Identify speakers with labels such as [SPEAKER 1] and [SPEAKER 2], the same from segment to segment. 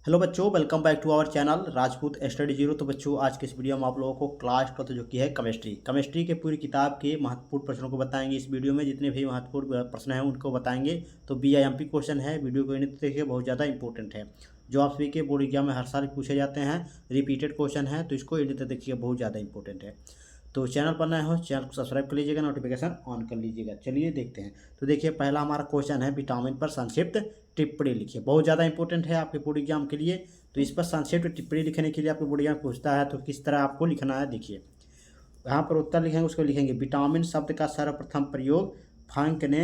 [SPEAKER 1] Hello बच्चों, welcome back to our channel Rajput study zero. तो बच्चों, आज के इस वीडियो में आप लोगों को क्लास 12 जो की है केमिस्ट्री के पूरी किताब के महत्वपूर्ण प्रश्नों को बताएंगे। इस वीडियो में जितने भी महत्वपूर्ण प्रश्न हैं उनको बताएंगे। तो BIMP क्वेश्चन है, वीडियो को नहीं तो देखिए, बहुत ज़्यादा इंपॉर्टेंट है। जो आप सभी के बोर्ड एग्जाम में हर साल पूछे जाते हैं, रिपीटेड क्वेश्चन है, तो इसको नहीं तो देखिए, बहुत ज़्यादा इंपॉर्टेंट है। तो चैनल पर नए हो, चैनल को सब्सक्राइब कर लीजिएगा, नोटिफिकेशन ऑन कर लीजिएगा। चलिए देखते हैं। तो देखिए, पहला हमारा क्वेश्चन है, विटामिन पर संक्षिप्त टिप्पणी लिखिए। बहुत ज़्यादा इंपॉर्टेंट है आपके बोर्ड एग्जाम के लिए। तो इस पर संक्षिप्त टिप्पणी लिखने के लिए आपके बोर्ड एग्जाम पूछता है, तो किस तरह आपको लिखना है देखिए। यहाँ पर उत्तर लिखेंगे, उसको लिखेंगे विटामिन शब्द का सर्वप्रथम प्रयोग फंक ने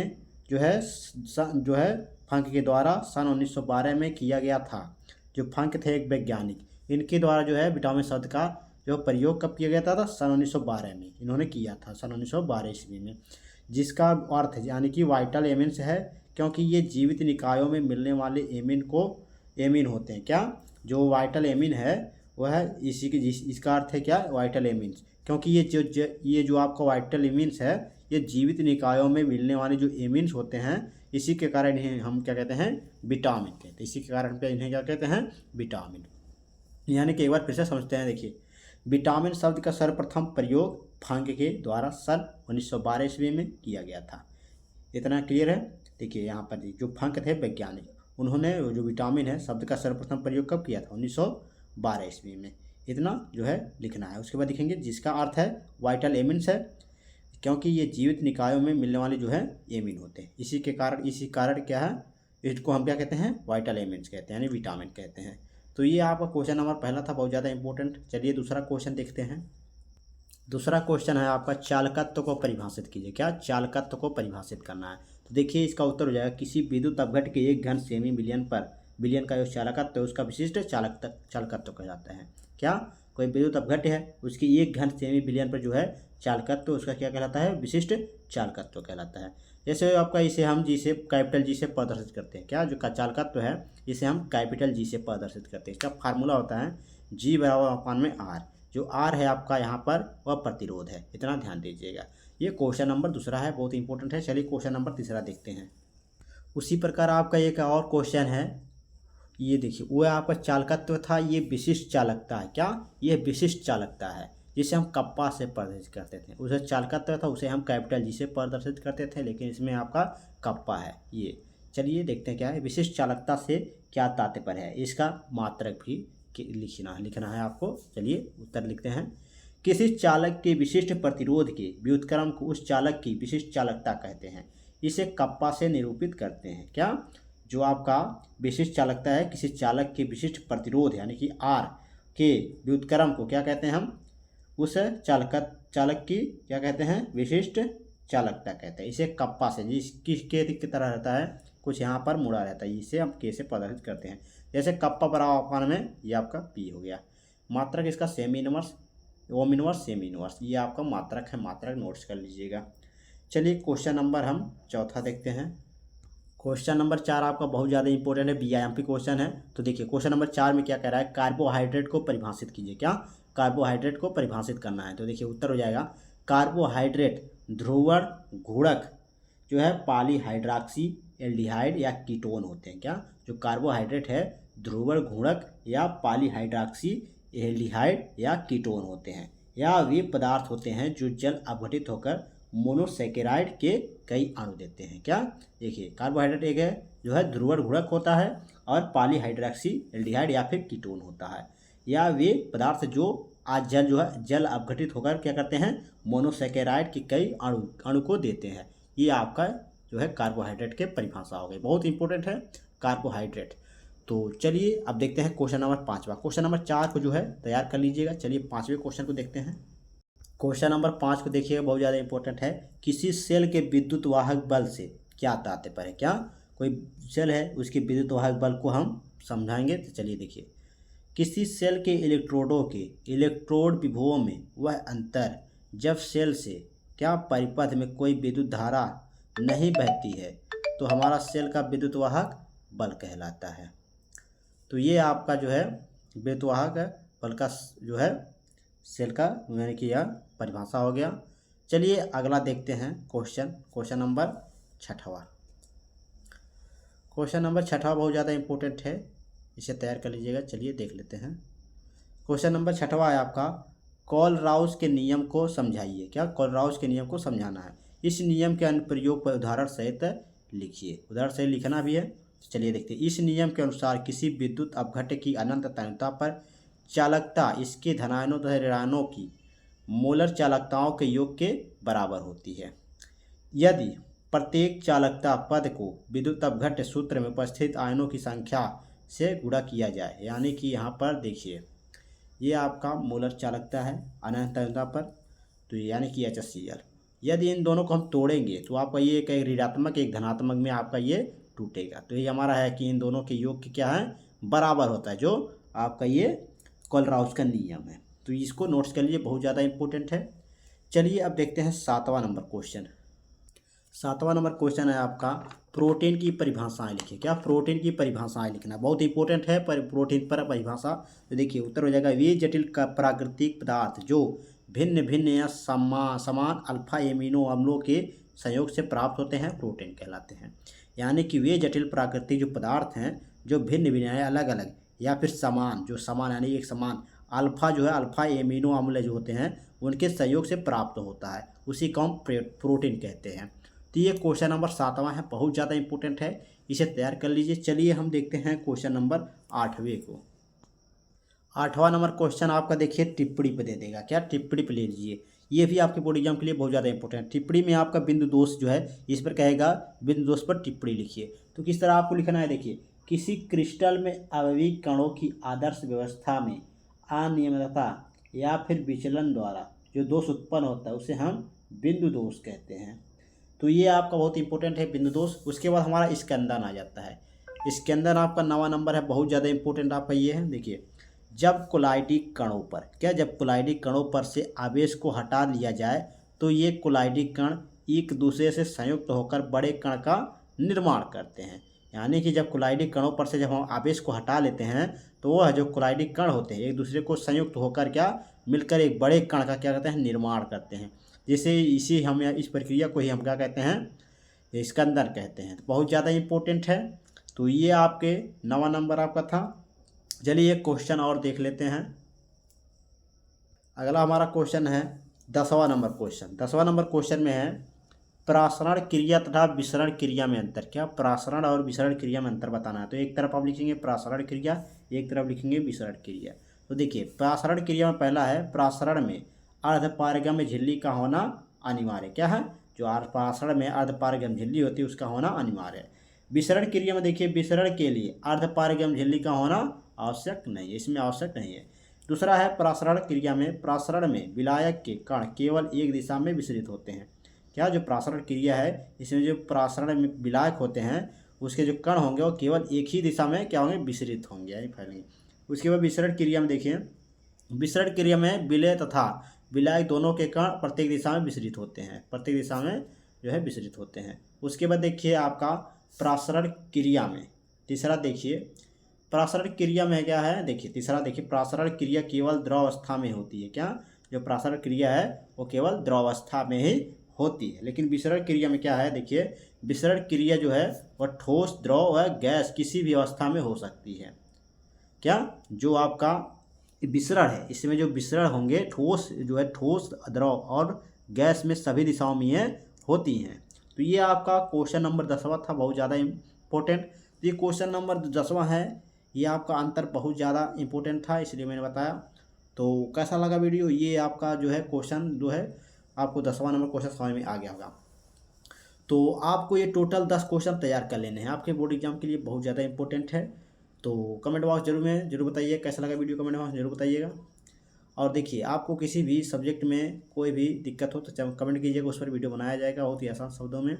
[SPEAKER 1] जो है फंक के द्वारा सन 1912 में किया गया था। जो फंक थे एक वैज्ञानिक, इनके द्वारा जो है विटामिन शब्द का जो प्रयोग कब किया गया था सन 1912 में इन्होंने किया था, सन 1912 ईस्वी में। जिसका अर्थ यानी कि वाइटल एमिन्स है, क्योंकि ये जीवित निकायों में मिलने वाले एमिन होते हैं। क्या जो वाइटल एमिन है वह है इसी के इसका अर्थ है क्या, वाइटल एमिन्स। क्योंकि ये जो आपका वाइटल एमिन्स है, ये जीवित निकायों में मिलने वाले जो एमिन्स होते हैं, इसी के कारण इन्हें हम क्या कहते हैं, विटामिन कहते हैं। इसी के कारण पे इन्हें क्या कहते हैं, विटामिन। यानी कि एक बार फिर से समझते हैं। देखिए, विटामिन शब्द का सर्वप्रथम प्रयोग फंक के द्वारा सन 1912 ईस्वी में किया गया था। इतना क्लियर है। देखिए यहाँ पर जो फंक थे वैज्ञानिक, उन्होंने जो विटामिन है शब्द का सर्वप्रथम प्रयोग कब किया था, 1912 ईस्वी में। इतना जो है लिखना है। उसके बाद लिखेंगे जिसका अर्थ है वाइटल एमिन्स है, क्योंकि ये जीवित निकायों में मिलने वाले जो है एमिन होते हैं। इसी कारण क्या है, इसको हम क्या कहते हैं, वाइटल एमिन्स कहते हैं, यानी विटामिन कहते हैं। तो ये आपका क्वेश्चन नंबर पहला था, बहुत ज़्यादा इंपॉर्टेंट। चलिए दूसरा क्वेश्चन देखते हैं। दूसरा क्वेश्चन है आपका, चालकत्व को परिभाषित कीजिए। क्या चालकत्व को परिभाषित करना है। तो देखिए इसका उत्तर हो जाएगा, किसी विद्युत अपघट के 1 घन सेमी बिलियन का जो चालकत्व है उसका विशिष्ट चालकत्व कहलाता है। क्या कोई विद्युत अपघट है, उसकी 1 घन सेमी बिलियन पर जो है चालकत्व, उसका क्या कहलाता है, विशिष्ट चालकत्व कहलाता है। जैसे आपका इसे हम कैपिटल जी से प्रदर्शित करते हैं। क्या जो का चालकत्व है, इसे हम कैपिटल जी से प्रदर्शित करते हैं। इसका फार्मूला होता है G बराबर अपान में R। जो R है आपका यहाँ पर वह प्रतिरोध है, इतना ध्यान दीजिएगा। ये क्वेश्चन नंबर दूसरा है, बहुत इंपॉर्टेंट है। चलिए क्वेश्चन नंबर तीसरा देखते हैं। उसी प्रकार आपका एक और क्वेश्चन है, ये देखिए, वो आपका चालकत्व था, ये विशिष्ट चालकता है। क्या ये विशिष्ट चालकता है, जिसे हम कप्पा से प्रदर्शित करते थे। उसे चालकत्व था, उसे हम कैपिटल जी से प्रदर्शित करते थे, लेकिन इसमें आपका कप्पा है ये। चलिए देखते हैं क्या है, विशिष्ट चालकता से क्या तात्पर्य है, इसका मात्रक भी लिखना है आपको। चलिए उत्तर लिखते हैं। किसी चालक के विशिष्ट प्रतिरोध के व्युत्क्रम को उस चालक की विशिष्ट चालकता कहते हैं। इसे कप्पा से निरूपित करते हैं। क्या जो आपका विशिष्ट चालकता है, किसी चालक के विशिष्ट प्रतिरोध यानी कि R के व्युत्क्रम को क्या कहते हैं, हम उस चालक की क्या कहते हैं, विशिष्ट चालकता कहते हैं। इसे कप्पा से, किसके की तरह रहता है, कुछ यहाँ पर मुड़ा रहता है, इसे हम के से प्रदर्शित करते हैं। जैसे कप्पा बराबर अपान में ये आपका P हो गया। मात्रक इसका semi inverse, ohm inverse, semi inverse, ये आपका मात्रक है। मात्रक नोट्स कर लीजिएगा। चलिए क्वेश्चन नंबर हम चौथा देखते हैं। क्वेश्चन नंबर 4 आपका बहुत ज़्यादा इंपॉर्टेंट है, BIMP क्वेश्चन है। तो देखिए क्वेश्चन नंबर 4 में क्या कह रहा है, कार्बोहाइड्रेट को परिभाषित कीजिए। क्या कार्बोहाइड्रेट को परिभाषित करना है। तो देखिए उत्तर हो जाएगा, कार्बोहाइड्रेट ध्रुवण घूर्णक जो है पॉलीहाइड्रॉक्सी एल्डिहाइड या कीटोन होते हैं। क्या जो कार्बोहाइड्रेट है ध्रुवण घूर्णक या पॉलीहाइड्रॉक्सी एल्डिहाइड या कीटोन होते हैं, या वे पदार्थ होते हैं जो जल अपघटित होकर मोनोसैकेराइड के कई अणु देते हैं। क्या देखिए, कार्बोहाइड्रेट एक है जो है ध्रुवण घूर्णक होता है, और पॉलीहाइड्रॉक्सी एल्डिहाइड या फिर कीटोन होता है, या वे पदार्थ जो आज जल अपघटित होकर क्या करते हैं, मोनोसैकेराइड के कई अणु को देते हैं। ये आपका जो है कार्बोहाइड्रेट के परिभाषा हो गई, बहुत इंपॉर्टेंट है कार्बोहाइड्रेट। तो चलिए अब देखते हैं क्वेश्चन नंबर 5। क्वेश्चन नंबर 4 को जो है तैयार कर लीजिएगा। चलिए 5वें क्वेश्चन को देखते हैं। क्वेश्चन नंबर 5 को देखिए, बहुत ज़्यादा इंपॉर्टेंट है। किसी सेल के विद्युत वाहक बल से क्या तात्पर्य है। क्या कोई सेल है, उसके विद्युत वाहक बल को हम समझाएंगे। तो चलिए देखिए, किसी सेल के इलेक्ट्रोडों के इलेक्ट्रोड विभवों में वह अंतर जब सेल से क्या परिपथ में कोई विद्युत धारा नहीं बहती है, तो हमारा सेल का विद्युत वाहक बल कहलाता है। तो ये आपका जो है विद्युत वाहक बल का जो है सेल का यानी कि यह परिभाषा हो गया। चलिए अगला देखते हैं क्वेश्चन नंबर 6। क्वेश्चन नंबर 6 बहुत ज़्यादा इंपॉर्टेंट है, इसे तैयार कर लीजिएगा। चलिए देख लेते हैं। क्वेश्चन नंबर 6वां है आपका, कोलराउस के नियम को समझाइए। क्या कोलराउस के नियम को समझाना है। इस नियम के अनुप्रयोग पर उदाहरण सहित लिखिए। उदाहरण सहित लिखना भी है। चलिए देखते हैं। इस नियम के अनुसार किसी विद्युत अपघट्य की अनंत तन्यता पर चालकता इसके धनायनों तथा ऋणायनों की मोलर चालकताओं के योग के बराबर होती है। यदि प्रत्येक चालकता पद को विद्युत अपघट्य सूत्र में उपस्थित आयनों की संख्या से गुणा किया जाए, यानी कि यहाँ पर देखिए ये आपका मोलर चालकता है अनंत तन्यता पर, तो यानी कि HCl। यदि इन दोनों को हम तोड़ेंगे तो आपका ये एक ऋणात्मक एक धनात्मक में आपका ये टूटेगा। तो ये हमारा है कि इन दोनों के योग के क्या है, बराबर होता है, जो आपका ये कोलराउस का नियम है। तो इसको नोट्स के लिए बहुत ज़्यादा इंपॉर्टेंट है। चलिए अब देखते हैं 7वां नंबर क्वेश्चन। 7वां नंबर क्वेश्चन है आपका, प्रोटीन की परिभाषाएं लिखिए। क्या प्रोटीन की परिभाषाएं लिखना बहुत इंपॉर्टेंट है। पर प्रोटीन पर परिभाषा तो देखिए उत्तर हो जाएगा, वे जटिल का प्राकृतिक पदार्थ जो भिन्न भिन्न या समान अल्फा एमिनो अम्लों के संयोग से प्राप्त होते हैं प्रोटीन कहलाते हैं। यानी कि वे जटिल प्राकृतिक जो पदार्थ हैं जो भिन्न भिन्न या अलग अलग या फिर समान, जो समान यानी एक समान अल्फा जो है अल्फा एमिनो अम्ल जो होते हैं उनके सहयोग से प्राप्त होता है, उसी को हम प्रोटीन कहते हैं। तो ये क्वेश्चन नंबर 7वां है, बहुत ज़्यादा इंपॉर्टेंट है, इसे तैयार कर लीजिए। चलिए हम देखते हैं क्वेश्चन नंबर 8वें को। 8वां नंबर क्वेश्चन आपका देखिए टिप्पणी पे दे देगा। क्या टिप्पणी पे ले लीजिए, ये भी आपके बोर्ड एग्जाम के लिए बहुत ज़्यादा इंपॉर्टेंट है। टिप्पणी में आपका बिंदु दोष जो है इस पर कहेगा बिंदु दोष पर टिप्पणी लिखिए। तो किस तरह आपको लिखना है, देखिए किसी क्रिस्टल में आवयविक कणों की आदर्श व्यवस्था में अनियमितता या फिर विचलन द्वारा जो दोष उत्पन्न होता है उसे हम बिंदु दोष कहते हैं। तो ये आपका बहुत इंपॉर्टेंट है बिंदु दोष। उसके बाद हमारा स्कंदन आ जाता है। स्कंदन आपका 9वां नंबर है, बहुत ज़्यादा इंपॉर्टेंट आपका ये है। देखिए जब कोलाइडी कणों पर जब कोलाइडी कणों पर से आवेश को हटा लिया जाए तो ये कोलाइडी कण एक दूसरे से संयुक्त होकर बड़े कण का निर्माण करते हैं। यानी कि जब कोलाइडी कणों पर से जब हम आवेश को हटा लेते हैं तो वह जो कोलाइडी कण होते हैं एक दूसरे को संयुक्त होकर क्या मिलकर एक बड़े कण का क्या कहते हैं, निर्माण करते हैं। जैसे इसी हम इस प्रक्रिया को ही हम क्या कहते हैं, स्कंदन कहते हैं। तो बहुत ज़्यादा इंपॉर्टेंट है। तो ये आपके 9वां नंबर आपका था। चलिए एक क्वेश्चन और देख लेते हैं। अगला हमारा क्वेश्चन है 10वां नंबर क्वेश्चन। 10वां नंबर क्वेश्चन में है, प्रासरण क्रिया तथा विसरण क्रिया में अंतर। क्या प्रासरण और विसरण क्रिया में अंतर बताना है। तो एक तरफ आप लिखेंगे प्रासरण क्रिया, एक तरफ लिखेंगे विसरण क्रिया। तो देखिए प्रासरण क्रिया में पहला है, प्रासरण में अर्धपारगम्य झिल्ली का होना अनिवार्य। क्या है, जो प्रासरण में अर्धपारगम्य झिल्ली होती है उसका होना अनिवार्य है। विसरण क्रिया में देखिए विसरण के लिए अर्धपारगम्य झिल्ली का होना आवश्यक नहीं है, इसमें आवश्यक नहीं है। दूसरा है प्रासरण क्रिया में, प्रासरण में विलायक के कण केवल एक दिशा में विसरित होते हैं। क्या, जो प्रासरण क्रिया है इसमें जो प्रासरण में विलायक होते हैं उसके जो कण होंगे वो केवल एक ही दिशा में क्या होंगे, विसरित होंगे यानी फैलेंगे। उसके बाद विसरण क्रिया में देखिए, विसरण क्रिया में विलय तथा विलायक दोनों के कण प्रत्येक दिशा में विसरित होते हैं, प्रत्येक दिशा में जो है विसरित होते हैं। उसके बाद देखिए आपका प्रासरण क्रिया में तीसरा देखिए, प्रासरण क्रिया में क्या है, देखिए तीसरा देखिए, प्रासरण क्रिया केवल द्रव अवस्था में होती है। क्या, जो प्रासरण क्रिया है वो केवल द्रव अवस्था में ही होती है। लेकिन विसरण क्रिया में क्या है, देखिए विसरण क्रिया जो है वह ठोस, द्रव व गैस किसी भी अवस्था में हो सकती है। क्या, जो आपका विसरण है इसमें जो विसरण होंगे ठोस जो है ठोस, द्रव और गैस में सभी दिशाओं में ये होती हैं। तो ये आपका क्वेश्चन नंबर 10वां था, बहुत ज़्यादा इम्पोर्टेंट। ये क्वेश्चन नंबर 10वां है, ये आपका अंतर बहुत ज़्यादा इंपॉर्टेंट था इसलिए मैंने बताया। तो कैसा लगा वीडियो, ये आपका जो है क्वेश्चन जो है आपको 10वां नंबर क्वेश्चन समझ में आ गया होगा। तो आपको ये टोटल 10 क्वेश्चन तैयार कर लेने हैं, आपके बोर्ड एग्जाम के लिए बहुत ज़्यादा इंपॉर्टेंट है। तो कमेंट बॉक्स जरूर बताइए कैसा लगा वीडियो, कमेंट बॉक्स जरूर बताइएगा। और देखिए आपको किसी भी सब्जेक्ट में कोई भी दिक्कत हो तो कमेंट कीजिएगा, उस पर वीडियो बनाया जाएगा बहुत ही आसान शब्दों में।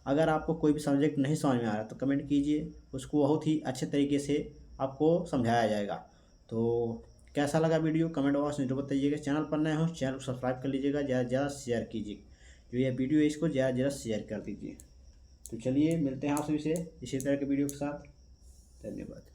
[SPEAKER 1] अगर आपको कोई भी सब्जेक्ट नहीं समझ में आ रहा तो कमेंट कीजिए, उसको बहुत ही अच्छे तरीके से आपको समझाया जाएगा। तो कैसा लगा वीडियो कमेंट बॉक्स में जरूर बताइएगा। चैनल पर नए हो चैनल को सब्सक्राइब कर लीजिएगा, ज़्यादा से ज़्यादा शेयर कीजिए, जो ये वीडियो है इसको ज़्यादा से ज़्यादा शेयर कर दीजिए। तो चलिए मिलते हैं आप सभी से इसी तरह के वीडियो के साथ। धन्यवाद।